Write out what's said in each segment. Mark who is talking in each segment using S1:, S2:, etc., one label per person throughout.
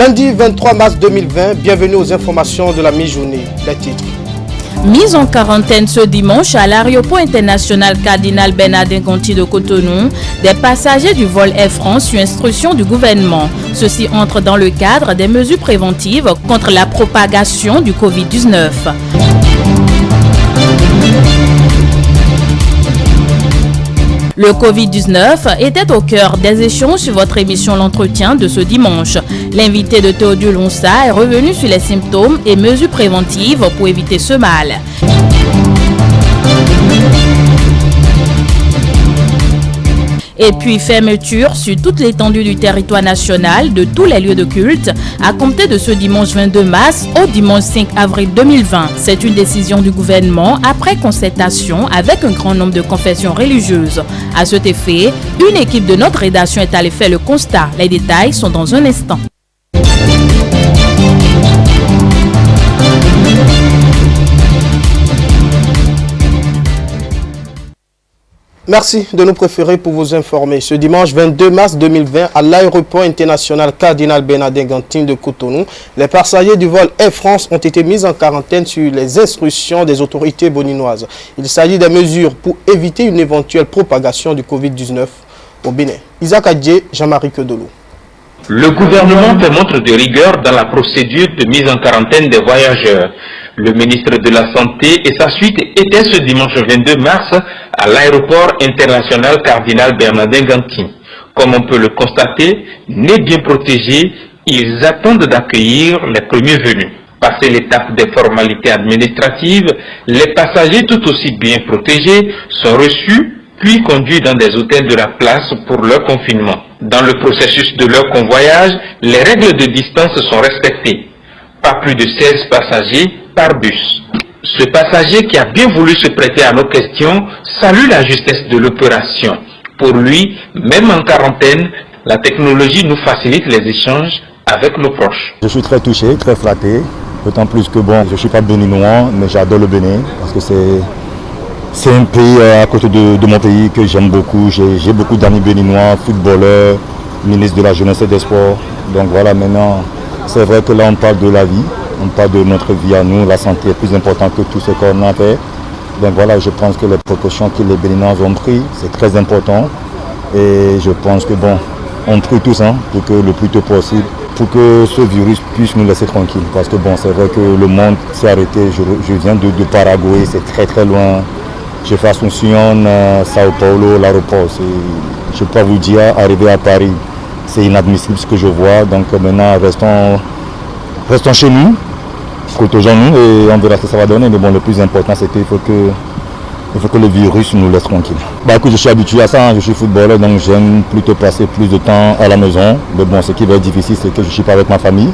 S1: Lundi 23 mars 2020, bienvenue aux informations de la mi-journée. Les titres.
S2: Mise en quarantaine ce dimanche à l'aéroport international Cardinal Bernardin Gontier de Cotonou, des passagers du vol Air France sur instruction du gouvernement. Ceci entre dans le cadre des mesures préventives contre la propagation du Covid-19. Le Covid-19 était au cœur des échanges sur votre émission L'Entretien de ce dimanche. L'invité de Théodule Onsa est revenu sur les symptômes et mesures préventives pour éviter ce mal. Et puis fermeture sur toute l'étendue du territoire national de tous les lieux de culte à compter de ce dimanche 22 mars au dimanche 5 avril 2020. C'est une décision du gouvernement après concertation avec un grand nombre de confessions religieuses. À cet effet, une équipe de notre rédaction est allée faire le constat. Les détails sont dans un instant.
S1: Merci de nous préférer pour vous informer. Ce dimanche 22 mars 2020, à l'aéroport international Cardinal Bernardin Gontier de Cotonou, les passagers du vol Air France ont été mis en quarantaine sur les instructions des autorités béninoises. Il s'agit des mesures pour éviter une éventuelle propagation du Covid-19 au Bénin. Isaac Adjé, Jean-Marie Kedolo.
S3: Le gouvernement fait montre de rigueur dans la procédure de mise en quarantaine des voyageurs. Le ministre de la Santé et sa suite étaient ce dimanche 22 mars à l'aéroport international Cardinal Bernardin Gontier. Comme on peut le constater, nés bien protégés, ils attendent d'accueillir les premiers venus. Passé l'étape des formalités administratives, les passagers tout aussi bien protégés sont reçus puis conduits dans des hôtels de la place pour leur confinement. Dans le processus de leur convoyage, les règles de distance sont respectées. Pas plus de 16 passagers par bus. Ce passager qui a bien voulu se prêter à nos questions salue la justesse de l'opération. Pour lui, même en quarantaine, la technologie nous facilite les échanges avec nos proches.
S4: Je suis très touché, très flatté, d'autant plus que bon, je ne suis pas béninois, mais j'adore le Bénin parce que c'est un pays à côté de mon pays que j'aime beaucoup. J'ai beaucoup d'amis béninois, footballeurs, ministre de la Jeunesse et des Sports. Donc voilà, maintenant, c'est vrai que là on parle de la vie, on parle de notre vie à nous, la santé est plus importante que tout ce qu'on a fait. Donc voilà, je pense que les précautions que les Béninois ont prises, c'est très important. Et je pense que bon, on prie tous pour que le plus tôt possible, pour que ce virus puisse nous laisser tranquilles. Parce que bon, c'est vrai que le monde s'est arrêté. Je viens de Paraguay, c'est très très loin. Je fais Asunción, Sao Paulo, l'aéroport. Je ne peux pas vous dire, arriver à Paris, c'est inadmissible ce que je vois. Donc maintenant, restons chez nous, protégeons-nous et on verra ce que ça va donner. Mais bon, le plus important, c'est qu'il faut que le virus nous laisse tranquilles. Bah écoute, je suis habitué à ça, je suis footballeur, donc j'aime plutôt passer plus de temps à la maison. Mais bon, ce qui va être difficile, c'est que je ne suis pas avec ma famille.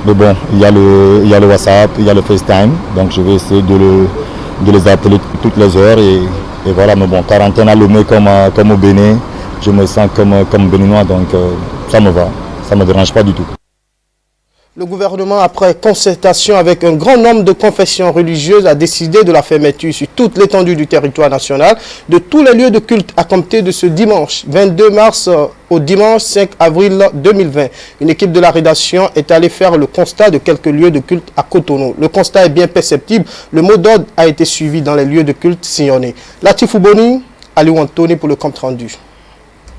S4: Mais bon, il y a le WhatsApp, il y a le FaceTime, donc je vais essayer de les appeler toutes les heures et voilà. Mais bon, quarantaine à Lomé comme au Bénin, je me sens comme béninois, donc ça me va, ça ne me dérange pas du tout.
S1: Le gouvernement, après concertation avec un grand nombre de confessions religieuses, a décidé de la fermeture sur toute l'étendue du territoire national de tous les lieux de culte à compter de ce dimanche 22 mars au dimanche 5 avril 2020. Une équipe de la rédaction est allée faire le constat de quelques lieux de culte à Cotonou. Le constat est bien perceptible. Le mot d'ordre a été suivi dans les lieux de culte sillonnés. Latifou Boni, Aliou Antoni pour le compte rendu.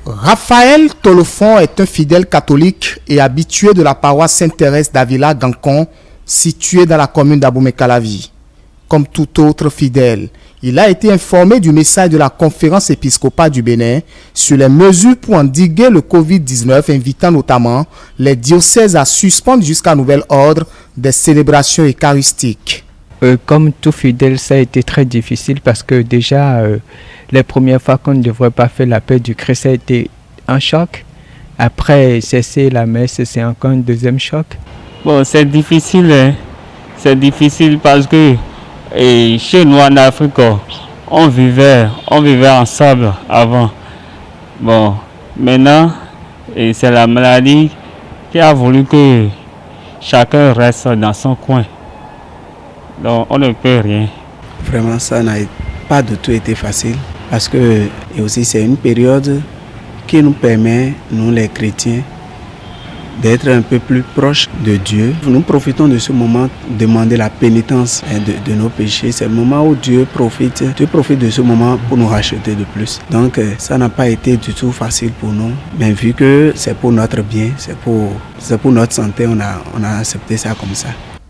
S5: Raphaël Tolofon est un fidèle catholique et habitué de la paroisse Sainte-Thérèse d'Avila Gancon, située dans la commune d'Abomey-Calavi. Comme tout autre fidèle, il a été informé du message de la conférence épiscopale du Bénin sur les mesures pour endiguer le Covid-19, invitant notamment les diocèses à suspendre jusqu'à nouvel ordre des célébrations eucharistiques.
S6: Comme tout fidèle, ça a été très difficile parce que déjà, les premières fois qu'on ne devrait pas faire la paix du Christ, ça a été un choc. Après, cesser la messe, c'est encore un deuxième choc.
S7: Bon, c'est difficile. C'est difficile parce que chez nous en Afrique, on vivait ensemble avant. Bon, maintenant, c'est la maladie qui a voulu que chacun reste dans son coin. Donc on ne peut rien.
S8: Vraiment, ça n'a pas du tout été facile parce que et aussi c'est une période qui nous permet, nous les chrétiens, d'être un peu plus proche de Dieu. Nous profitons de ce moment, demander la pénitence de nos péchés. C'est le moment où Dieu profite de ce moment pour nous racheter de plus. Donc ça n'a pas été du tout facile pour nous, mais vu que c'est pour notre bien, c'est pour notre santé, on a accepté ça comme ça.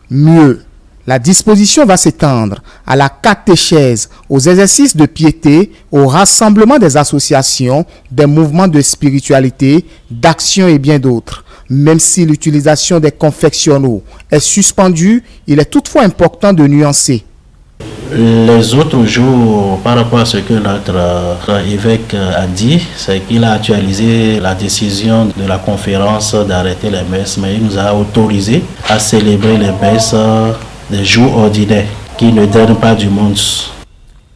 S5: Mieux, la disposition va s'étendre à la catéchèse, aux exercices de piété, au rassemblement des associations, des mouvements de spiritualité, d'action et bien d'autres. Même si l'utilisation des confectionnaux est suspendue, il est toutefois important de nuancer.
S9: Les autres jours, par rapport à ce que notre évêque a dit, c'est qu'il a actualisé la décision de la conférence d'arrêter les messes, mais il nous a autorisé à célébrer les messes des jours ordinaires qui ne drainent pas du monde.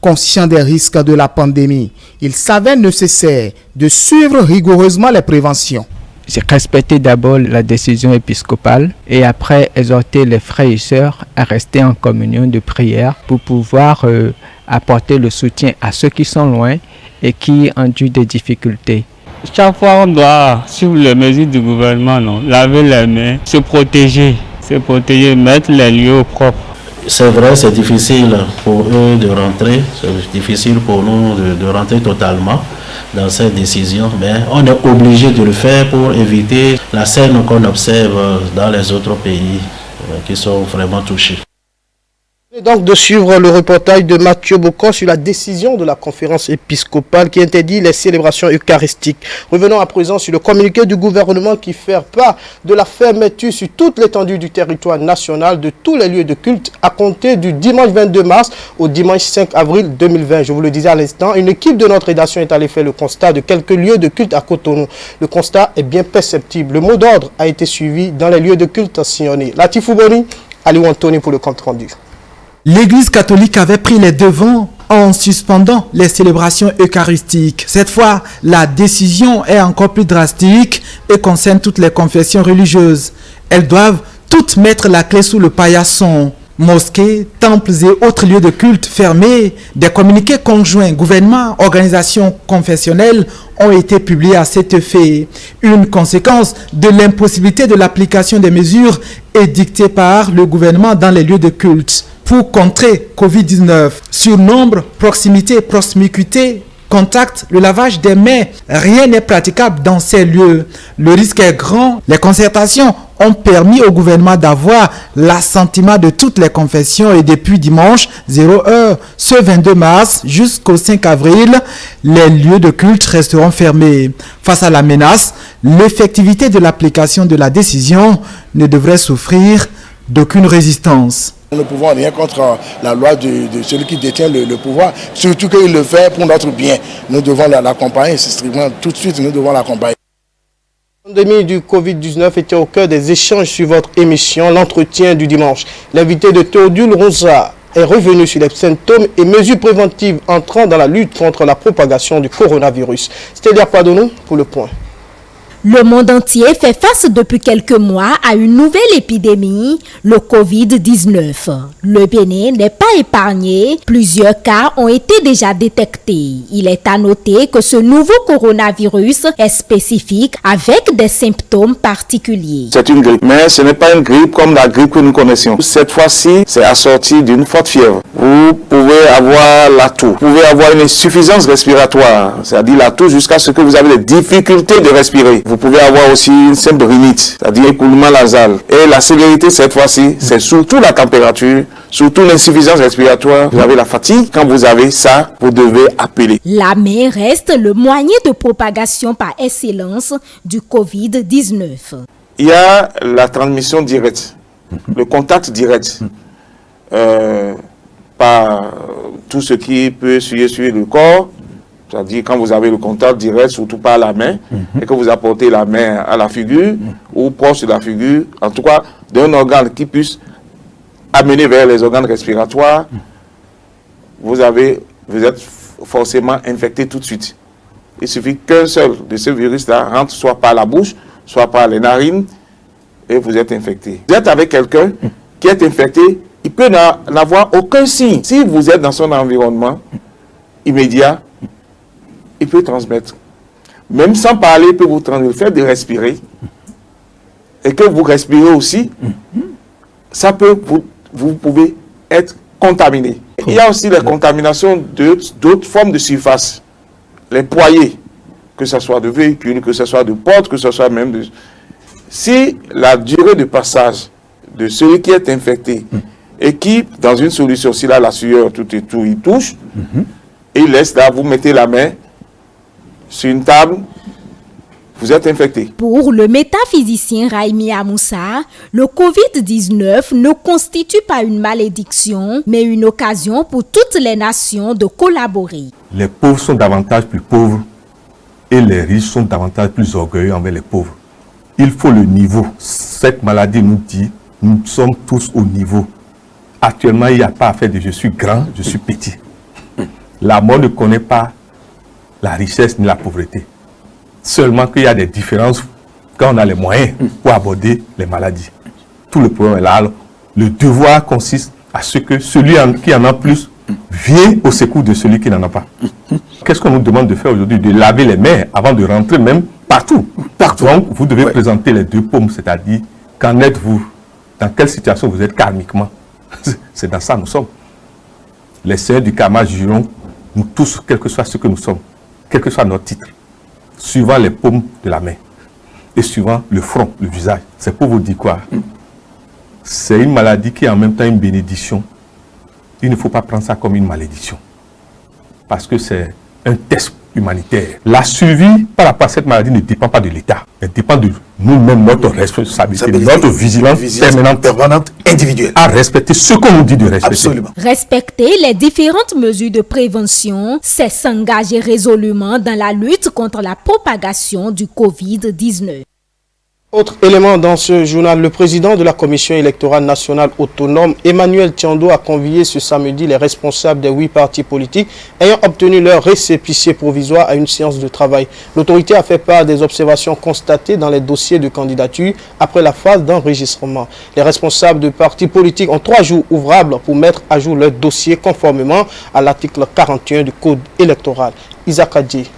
S5: Conscient des risques de la pandémie, il s'avère nécessaire de suivre rigoureusement les préventions.
S6: C'est respecter d'abord la décision épiscopale et après exhorter les frères et sœurs à rester en communion de prière pour pouvoir apporter le soutien à ceux qui sont loin et qui ont eu des difficultés.
S7: Chaque fois, on doit suivre les mesures du gouvernement, non? Laver les mains, se protéger, mettre les lieux propres.
S9: C'est vrai, c'est difficile pour eux de rentrer, c'est difficile pour nous de rentrer totalement dans cette décision, mais on est obligé de le faire pour éviter la scène qu'on observe dans les autres pays qui sont vraiment touchés.
S1: Et donc de suivre le reportage de Mathieu Bocon sur la décision de la conférence épiscopale qui interdit les célébrations eucharistiques. Revenons à présent sur le communiqué du gouvernement qui fait part de la fermeture sur toute l'étendue du territoire national de tous les lieux de culte à compter du dimanche 22 mars au dimanche 5 avril 2020. Je vous le disais à l'instant, une équipe de notre rédaction est allée faire le constat de quelques lieux de culte à Cotonou. Le constat est bien perceptible. Le mot d'ordre a été suivi dans les lieux de culte sillonnés. Latifou Boni, Aliou Anthony pour le compte rendu.
S10: L'Église catholique avait pris les devants en suspendant les célébrations eucharistiques. Cette fois, la décision est encore plus drastique et concerne toutes les confessions religieuses. Elles doivent toutes mettre la clé sous le paillasson. Mosquées, temples et autres lieux de culte fermés, des communiqués conjoints, gouvernements, organisations confessionnelles ont été publiés à cet effet. Une conséquence de l'impossibilité de l'application des mesures édictées par le gouvernement dans les lieux de culte. Pour contrer Covid-19, surnombre, proximité, promiscuité, contact, le lavage des mains, rien n'est praticable dans ces lieux. Le risque est grand. Les concertations ont permis au gouvernement d'avoir l'assentiment de toutes les confessions et depuis dimanche 0h, ce 22 mars jusqu'au 5 avril, les lieux de culte resteront fermés. Face à la menace, l'effectivité de l'application de la décision ne devrait souffrir d'aucune résistance.
S11: Nous ne pouvons rien contre la loi de celui qui détient le pouvoir, surtout qu'il le fait pour notre bien. Nous devons l'accompagner, c'est strictement tout de suite, nous devons l'accompagner.
S1: La pandémie du Covid-19 était au cœur des échanges sur votre émission, l'entretien du dimanche. L'invité de Théodule Rosa est revenu sur les symptômes et mesures préventives entrant dans la lutte contre la propagation du coronavirus. C'était Padonou pour le point.
S12: Le monde entier fait face depuis quelques mois à une nouvelle épidémie, le Covid-19. Le Bénin n'est pas épargné. Plusieurs cas ont été déjà détectés. Il est à noter que ce nouveau coronavirus est spécifique avec des symptômes particuliers.
S13: C'est une grippe, mais ce n'est pas une grippe comme la grippe que nous connaissions. Cette fois-ci, c'est assorti d'une forte fièvre. Vous pouvez avoir la toux. Vous pouvez avoir une insuffisance respiratoire, c'est-à-dire la toux jusqu'à ce que vous avez des difficultés de respirer. Vous pouvez avoir aussi une simple rhinite, c'est-à-dire écoulement nasal. Et la sévérité, cette fois-ci, c'est surtout la température, surtout l'insuffisance respiratoire. Vous avez la fatigue. Quand vous avez ça, vous devez appeler.
S12: La main reste le moyen de propagation par excellence du Covid-19.
S13: Il y a la transmission directe, le contact direct, par tout ce qui peut essuyer sur le corps. C'est-à-dire quand vous avez le contact direct, surtout par la main, et que vous apportez la main à la figure, ou proche de la figure, en tout cas d'un organe qui puisse amener vers les organes respiratoires, vous êtes forcément infecté tout de suite. Il suffit qu'un seul de ce virus-là rentre soit par la bouche, soit par les narines, et vous êtes infecté. Vous êtes avec quelqu'un qui est infecté, il peut n'avoir aucun signe. Si vous êtes dans son environnement immédiat, il peut transmettre. Même sans parler, il peut vous transmettre. Le fait de respirer, et que vous respirez aussi, ça peut, vous pouvez être contaminé. Il y a aussi la contamination d'autres formes de surface. Les poignées, que ce soit de véhicules, que ce soit de portes, que ce soit même de... Si la durée de passage de celui qui est infecté et qui, dans une solution, s'il a la sueur, tout et tout, il touche, et il laisse là, vous mettez la main sur une table, vous êtes infecté.
S12: Pour le métaphysicien Raimi Amoussa, le Covid-19 ne constitue pas une malédiction, mais une occasion pour toutes les nations de collaborer.
S14: Les pauvres sont davantage plus pauvres et les riches sont davantage plus orgueilleux envers les pauvres. Il faut le niveau. Cette maladie nous dit, nous sommes tous au niveau. Actuellement, il n'y a pas à faire de je suis grand, je suis petit. La mort ne connaît pas la richesse ni la pauvreté. Seulement qu'il y a des différences quand on a les moyens pour aborder les maladies. Tout le problème est là. Alors, le devoir consiste à ce que celui qui en a plus vienne au secours de celui qui n'en a pas. Qu'est-ce qu'on nous demande de faire aujourd'hui? De laver les mains avant de rentrer même partout. Donc, vous devez présenter les deux paumes, c'est-à-dire qu'en êtes-vous? Dans quelle situation vous êtes karmiquement? C'est dans ça que nous sommes. Les seigneurs du karma jugeront nous tous, quel que soit ce que nous sommes, quel que soit notre titre, suivant les paumes de la main et suivant le front, le visage. C'est pour vous dire quoi? C'est une maladie qui est en même temps une bénédiction. Il ne faut pas prendre ça comme une malédiction. Parce que c'est un test humanitaire. La survie par rapport à cette maladie ne dépend pas de l'État. Elle dépend de nous-mêmes, notre responsabilité, notre vigilance permanente, individuelle. À respecter ce qu'on nous dit de respecter. Absolument.
S12: Respecter les différentes mesures de prévention, c'est s'engager résolument dans la lutte contre la propagation du Covid-19.
S1: Autre élément dans ce journal, le président de la Commission électorale nationale autonome, Emmanuel Tiando, a convié ce samedi les responsables des 8 partis politiques ayant obtenu leur récépissé provisoire à une séance de travail. L'autorité a fait part des observations constatées dans les dossiers de candidature après la phase d'enregistrement. Les responsables de partis politiques ont 3 jours ouvrables pour mettre à jour leur dossier conformément à l'article 41 du Code électoral. Isaac Adji.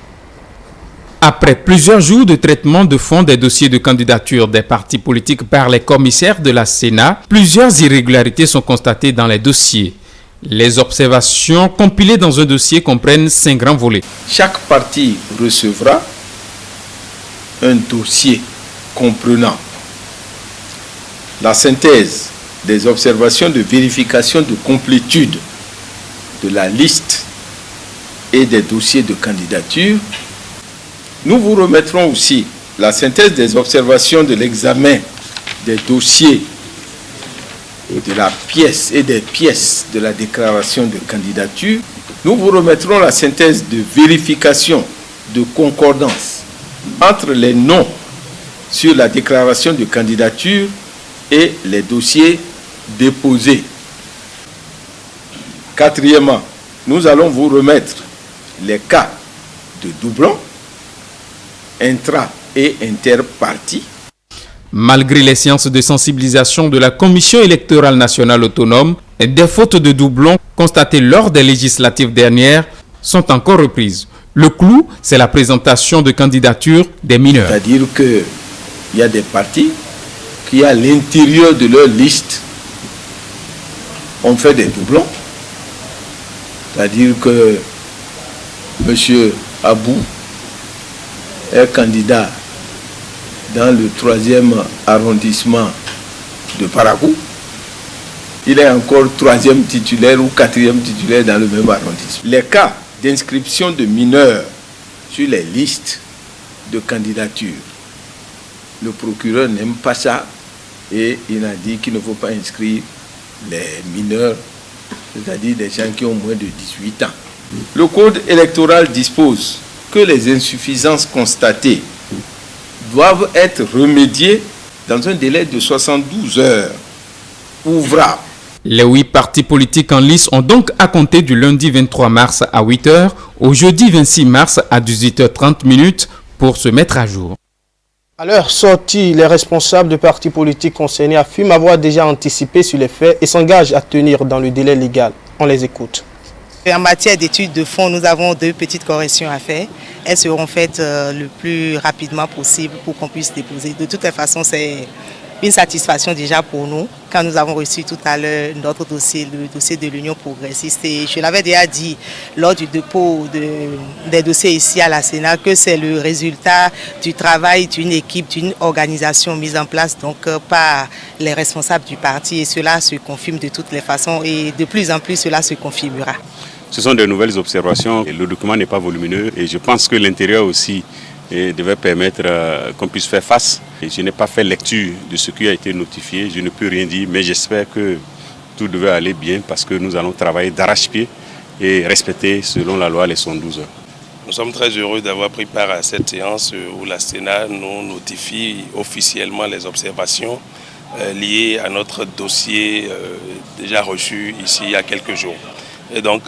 S15: Après plusieurs jours de traitement de fond des dossiers de candidature des partis politiques par les commissaires de la Sénat, plusieurs irrégularités sont constatées dans les dossiers. Les observations compilées dans un dossier comprennent 5 grands volets.
S16: Chaque parti recevra un dossier comprenant la synthèse des observations de vérification de complétude de la liste et des dossiers de candidature. Nous vous remettrons aussi la synthèse des observations de l'examen des dossiers de la pièce et des pièces de la déclaration de candidature. Nous vous remettrons la synthèse de vérification de concordance entre les noms sur la déclaration de candidature et les dossiers déposés. Quatrièmement, nous allons vous remettre les cas de doublons intra- et interpartis.
S15: Malgré les séances de sensibilisation de la Commission électorale nationale autonome, des fautes de doublons constatées lors des législatives dernières sont encore reprises. Le clou, c'est la présentation de candidatures des mineurs.
S16: C'est-à-dire qu'il y a des partis qui, à l'intérieur de leur liste, ont fait des doublons. C'est-à-dire que M. Abou est candidat dans le 3e arrondissement de Parakou. Il est encore 3e titulaire ou 4e titulaire dans le même arrondissement. Les cas d'inscription de mineurs sur les listes de candidature, le procureur n'aime pas ça et il a dit qu'il ne faut pas inscrire les mineurs, c'est-à-dire des gens qui ont moins de 18 ans. Le code électoral dispose que les insuffisances constatées doivent être remédiées dans un délai de 72 heures ouvrables.
S15: Les 8 partis politiques en lice ont donc à compter du lundi 23 mars à 8h au jeudi 26 mars à 18h30 pour se mettre à jour.
S1: À leur sortie, les responsables de partis politiques concernés affirment avoir déjà anticipé sur les faits et s'engagent à tenir dans le délai légal. On les écoute.
S17: En matière d'études de fond, nous avons 2 petites corrections à faire. Elles seront faites le plus rapidement possible pour qu'on puisse déposer. De toute façon, c'est une satisfaction déjà pour nous quand nous avons reçu tout à l'heure notre dossier, le dossier de l'Union progressiste. Et je l'avais déjà dit lors du dépôt des dossiers ici à la Sénat que c'est le résultat du travail d'une équipe, d'une organisation mise en place donc par les responsables du parti. Et cela se confirme de toutes les façons et de plus en plus cela se confirmera.
S18: Ce sont de nouvelles observations. Le document n'est pas volumineux et je pense que l'intérieur aussi devait permettre qu'on puisse faire face. Et je n'ai pas fait lecture de ce qui a été notifié, je ne peux rien dire, mais j'espère que tout devait aller bien parce que nous allons travailler d'arrache-pied et respecter selon la loi les 112 heures.
S19: Nous sommes très heureux d'avoir pris part à cette séance où la Sénat nous notifie officiellement les observations liées à notre dossier déjà reçu ici il y a quelques jours. Et donc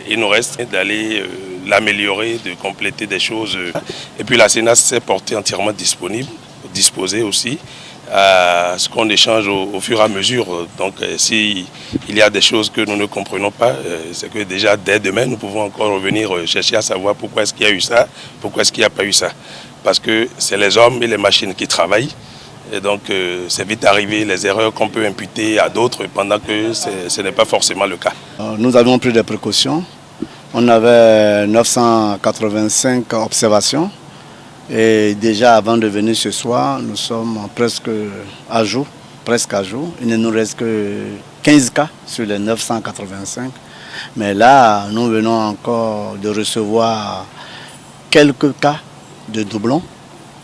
S19: il nous reste d'aller l'améliorer, de compléter des choses. Et puis la Sénat s'est portée entièrement disposée aussi à ce qu'on échange au fur et à mesure. Donc s'il y a des choses que nous ne comprenons pas, c'est que déjà dès demain nous pouvons encore revenir chercher à savoir pourquoi est-ce qu'il y a eu ça, pourquoi est-ce qu'il n'y a pas eu ça. Parce que c'est les hommes et les machines qui travaillent. Et donc c'est vite arrivé les erreurs qu'on peut imputer à d'autres pendant que ce n'est pas forcément le cas.
S20: Nous avons pris des précautions. On avait 985 observations et déjà avant de venir ce soir, nous sommes presque à jour. Il ne nous reste que 15 cas sur les 985. Mais là, nous venons encore de recevoir quelques cas de doublons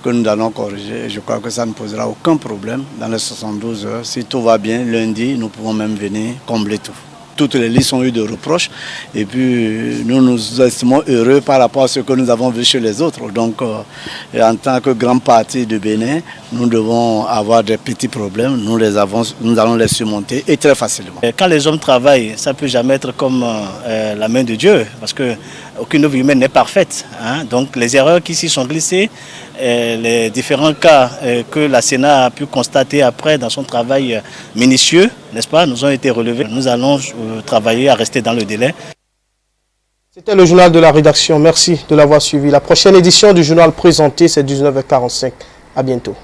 S20: que nous allons corriger. Je crois que ça ne posera aucun problème dans les 72 heures. Si tout va bien, lundi, nous pouvons même venir combler tout. Toutes les listes ont eu de reproches et puis nous nous estimons heureux par rapport à ce que nous avons vu chez les autres. Donc en tant que grand parti de Bénin, nous devons avoir des petits problèmes, nous allons les surmonter et très facilement.
S21: Quand les hommes travaillent, ça ne peut jamais être comme la main de Dieu parce qu'aucune œuvre humaine n'est parfaite. Hein? Donc les erreurs qui s'y sont glissées, les différents cas que la Sénat a pu constater après dans son travail minutieux, n'est-ce pas, nous ont été relevés. Nous allons travailler à rester dans le délai.
S1: C'était le journal de la rédaction. Merci de l'avoir suivi. La prochaine édition du journal présenté, c'est 19h45. À bientôt.